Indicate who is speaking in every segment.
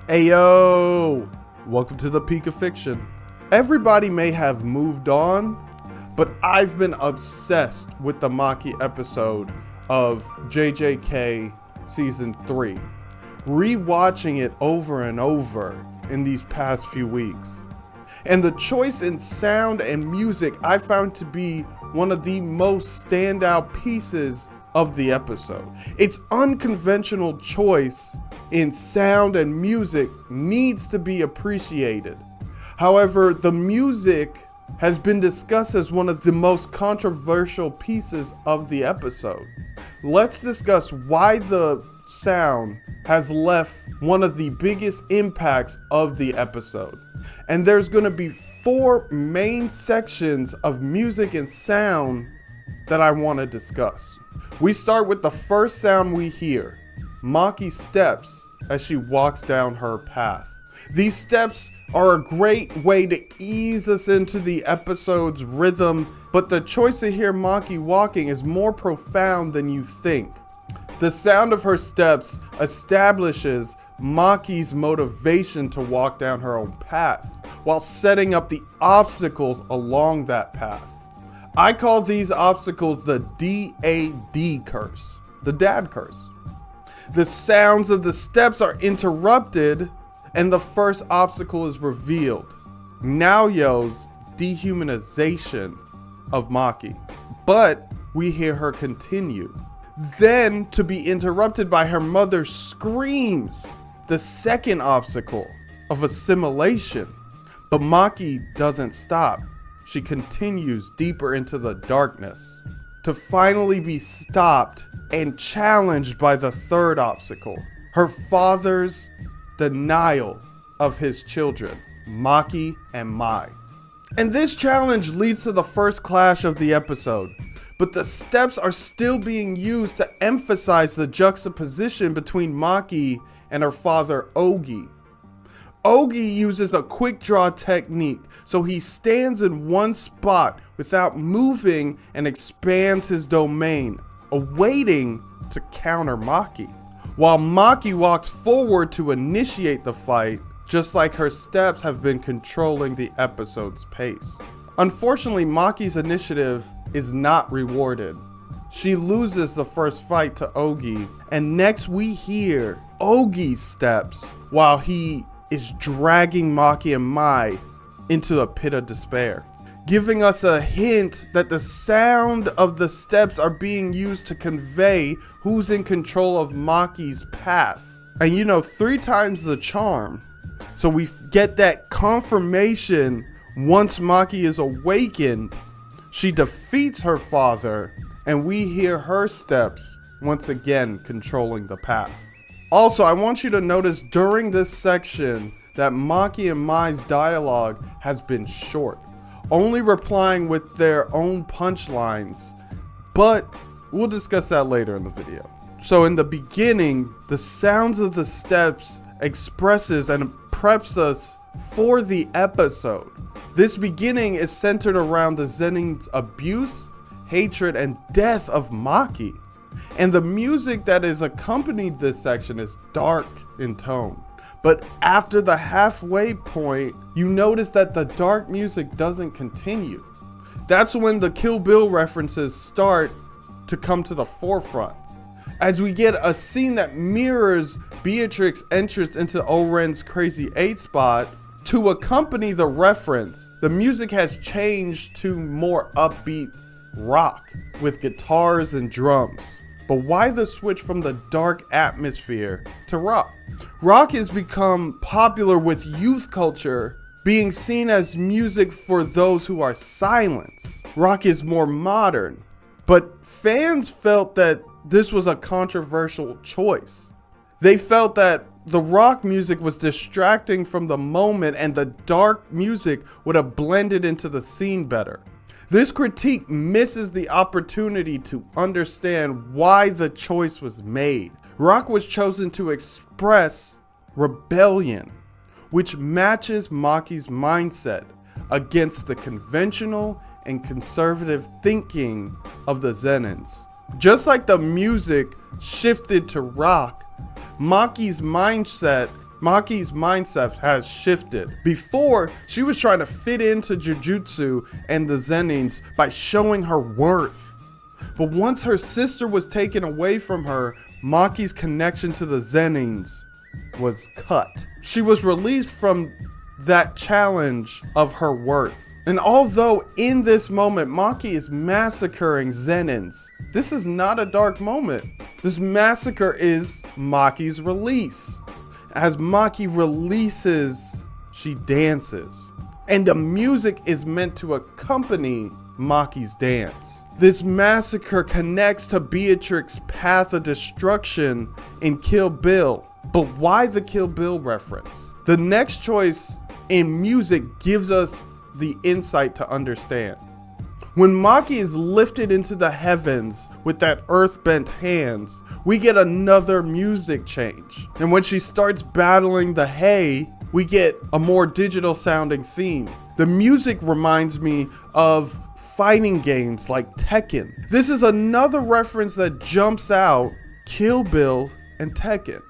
Speaker 1: Ayo! Welcome to the peak of fiction. Everybody may have moved on, but I've been obsessed with the Maki episode of JJK Season 3. Rewatching it over and over in these past few weeks. And the choice in sound and music I found to be one of the most standout pieces of the episode. Its unconventional choice in sound and music needs to be appreciated. However, the music has been discussed as one of the most controversial pieces of the episode. Let's discuss why the sound has left one of the biggest impacts of the episode. And there's going to be 4 main sections of music and sound that I want to discuss. We start with the first sound we hear, Maki's steps as she walks down her path. These steps are a great way to ease us into the episode's rhythm, but the choice to hear Maki walking is more profound than you think. The sound of her steps establishes Maki's motivation to walk down her own path, while setting up the obstacles along that path. I call these obstacles the DAD curse, the dad curse. The sounds of the steps are interrupted and the first obstacle is revealed, Naoya's dehumanization of Maki. But we hear her continue, then to be interrupted by her mother's screams, the second obstacle of assimilation. But Maki doesn't stop. She continues deeper into the darkness to finally be stopped and challenged by the third obstacle, her father's denial of his children, Maki and Mai. And this challenge leads to the first clash of the episode, but the steps are still being used to emphasize the juxtaposition between Maki and her father Ogi. Ogi uses a quick draw technique, so he stands in one spot without moving and expands his domain, awaiting to counter Maki. While Maki walks forward to initiate the fight, just like her steps have been controlling the episode's pace. Unfortunately, Maki's initiative is not rewarded. She loses the first fight to Ogi, and next we hear Ogi's steps while he is dragging Maki and Mai into a pit of despair, giving us a hint that the sound of the steps are being used to convey who's in control of Maki's path. And 3 times the charm. So we get that confirmation once Maki is awakened, she defeats her father, and we hear her steps once again controlling the path. Also, I want you to notice during this section that Maki and Mai's dialogue has been short, only replying with their own punchlines, but we'll discuss that later in the video. So in the beginning, the sounds of the steps expresses and preps us for the episode. This beginning is centered around the Zenin's abuse, hatred, and death of Maki. And the music that is accompanied this section is dark in tone. But after the halfway point, you notice that the dark music doesn't continue. That's when the Kill Bill references start to come to the forefront, as we get a scene that mirrors Beatrix's entrance into Oren's Crazy 8 spot. To accompany the reference, the music has changed to more upbeat rock with guitars and drums. But why the switch from the dark atmosphere to rock? Rock has become popular with youth culture, being seen as music for those who are silenced. Rock is more modern, but fans felt that this was a controversial choice. They felt that the rock music was distracting from the moment and the dark music would have blended into the scene better. This critique misses the opportunity to understand why the choice was made. Rock was chosen to express rebellion, which matches Maki's mindset against the conventional and conservative thinking of the Zenins. Just like the music shifted to rock, Maki's mindset Maki's mindset has shifted. Before, she was trying to fit into Jujutsu and the Zenins by showing her worth. But once her sister was taken away from her, Maki's connection to the Zenins was cut. She was released from that challenge of her worth. And although in this moment Maki is massacring Zenins, this is not a dark moment. This massacre is Maki's release. As Maki releases, she dances. And the music is meant to accompany Maki's dance. This massacre connects to Beatrix's path of destruction in Kill Bill. But why the Kill Bill reference? The next choice in music gives us the insight to understand. When Maki is lifted into the heavens with that earth-bent hands, we get another music change. And when she starts battling the hay, we get a more digital sounding theme. The music reminds me of fighting games like Tekken. This is another reference that jumps out: Kill Bill and Tekken.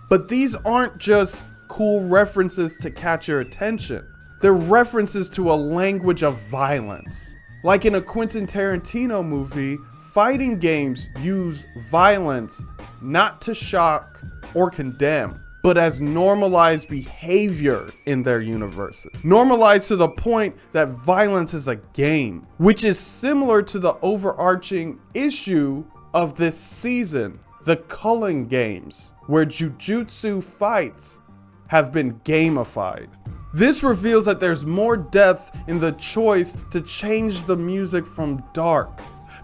Speaker 1: But these aren't just cool references to catch your attention. They're references to a language of violence. Like in a Quentin Tarantino movie, fighting games use violence not to shock or condemn, but as normalized behavior in their universes. Normalized to the point that violence is a game, which is similar to the overarching issue of this season, the Culling games, where jujutsu fights have been gamified. This reveals that there's more depth in the choice to change the music from dark.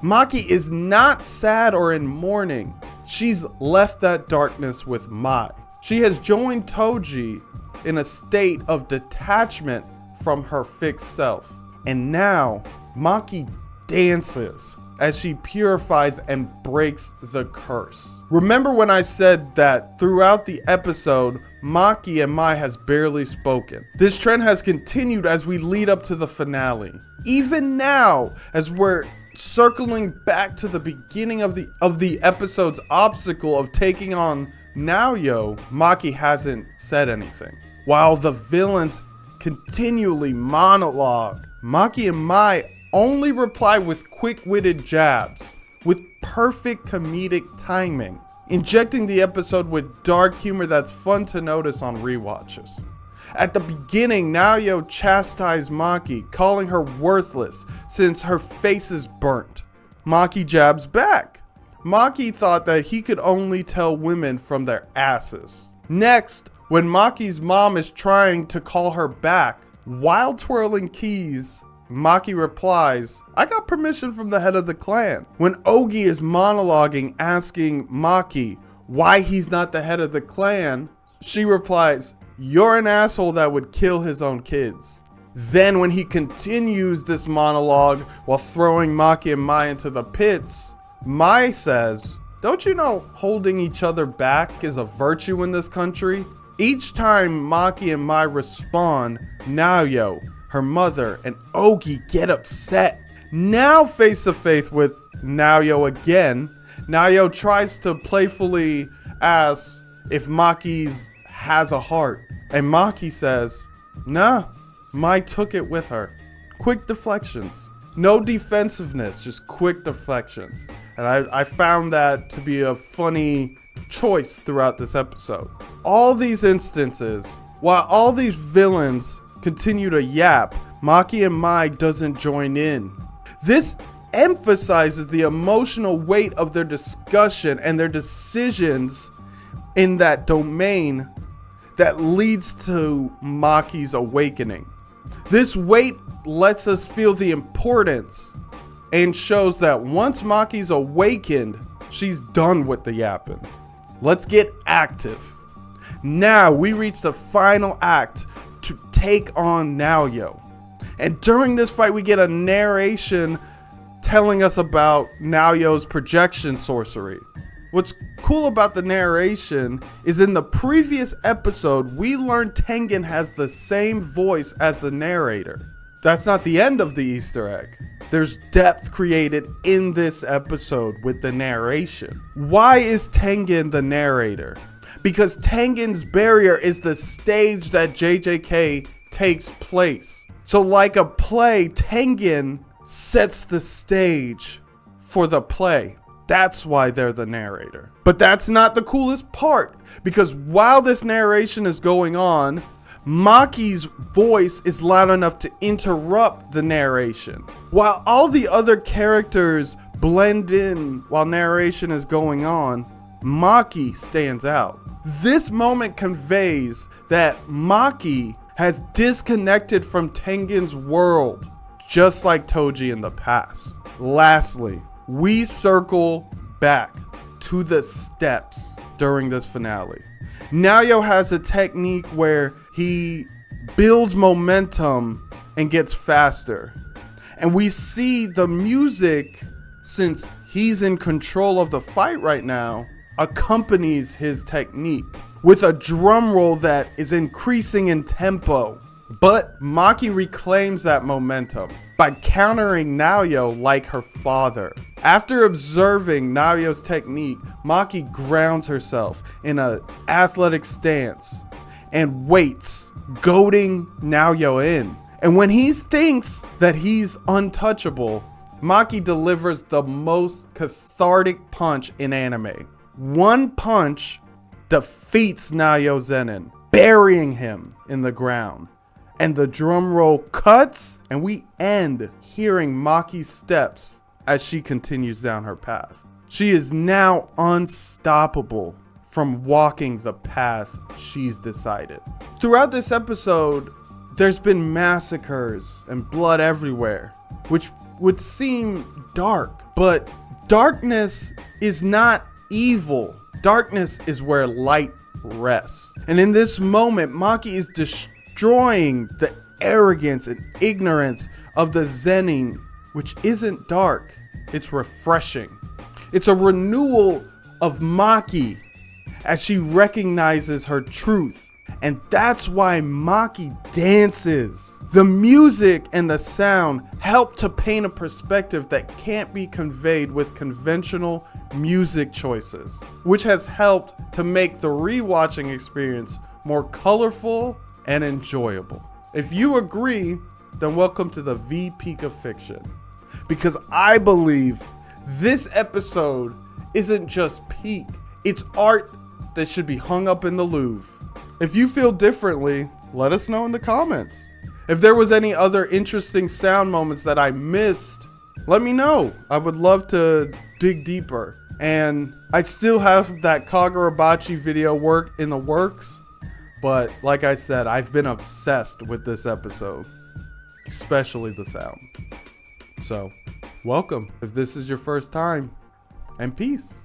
Speaker 1: Maki is not sad or in mourning. She's left that darkness with Mai. She has joined Toji in a state of detachment from her fixed self. And now, Maki dances as she purifies and breaks the curse. Remember when I said that throughout the episode, Maki and Mai has barely spoken. This trend has continued as we lead up to the finale. Even now, as we're circling back to the beginning of the episode's obstacle of taking on Naoya, Maki hasn't said anything. While the villains continually monologue, Maki and Mai only reply with quick-witted jabs, with perfect comedic timing, injecting the episode with dark humor that's fun to notice on rewatches. At the beginning, Naoya chastised Maki, calling her worthless since her face is burnt. Maki jabs back. Maki thought that he could only tell women from their asses. Next, when Maki's mom is trying to call her back, while twirling keys, Maki replies, "I got permission from the head of the clan." When Ogi is monologuing asking Maki why he's not the head of the clan, she replies, "You're an asshole that would kill his own kids." Then when he continues this monologue while throwing Maki and Mai into the pits, Mai says, "Don't you know holding each other back is a virtue in this country?" Each time Maki and Mai respond, Naoya, her mother, and Ogi get upset. Now face to face with Naoya again, Naoya tries to playfully ask if Maki has a heart. And Maki says, "Nah, Mai took it with her." Quick deflections. No defensiveness, just quick deflections. And I found that to be a funny choice throughout this episode. All these instances, while all these villains continue to yap, Maki and Mai doesn't join in. This emphasizes the emotional weight of their discussion and their decisions in that domain that leads to Maki's awakening. This weight lets us feel the importance and shows that once Maki's awakened, she's done with the yapping. Let's get active. Now we reach the final act to take on Naoya. And during this fight, we get a narration telling us about Naoya's projection sorcery. What's cool about the narration is in the previous episode, we learned Tengen has the same voice as the narrator. That's not the end of the Easter egg. There's depth created in this episode with the narration. Why is Tengen the narrator? because Tengen's barrier is the stage that JJK takes place. So like a play, Tengen sets the stage for the play. That's why they're the narrator. But that's not the coolest part, because while this narration is going on, Maki's voice is loud enough to interrupt the narration. While all the other characters blend in while narration is going on, Maki stands out. This moment conveys that Maki has disconnected from Tengen's world, just like Toji in the past. Lastly, we circle back to the steps during this finale. Naoya has a technique where he builds momentum and gets faster. And we see the music, since he's in control of the fight right now, accompanies his technique with a drum roll that is increasing in tempo. But Maki reclaims that momentum by countering Naoya like her father. After observing Naoya's technique, Maki grounds herself in an athletic stance and waits, goading Naoya in. And when he thinks that he's untouchable, Maki delivers the most cathartic punch in anime. One punch defeats Naoya Zenin, burying him in the ground. And the drum roll cuts, and we end hearing Maki's steps as she continues down her path. She is now unstoppable from walking the path she's decided. Throughout this episode, there's been massacres and blood everywhere, which would seem dark, but darkness is not evil. Darkness is where light rests. And in this moment, Maki is destroying the arrogance and ignorance of the Zenin, which isn't dark, it's refreshing. It's a renewal of Maki as she recognizes her truth. And that's why Maki dances. The music and the sound help to paint a perspective that can't be conveyed with conventional music choices, which has helped to make the rewatching experience more colorful and enjoyable. If you agree, then welcome to the V Peak of Fiction, because I believe this episode isn't just peak, it's art that should be hung up in the Louvre. If you feel differently, let us know in the comments. If there was any other interesting sound moments that I missed, let me know. I would love to dig deeper. And I still have that Kagurabachi video in the works. But like I said, I've been obsessed with this episode, especially the sound. So, welcome if this is your first time, and peace.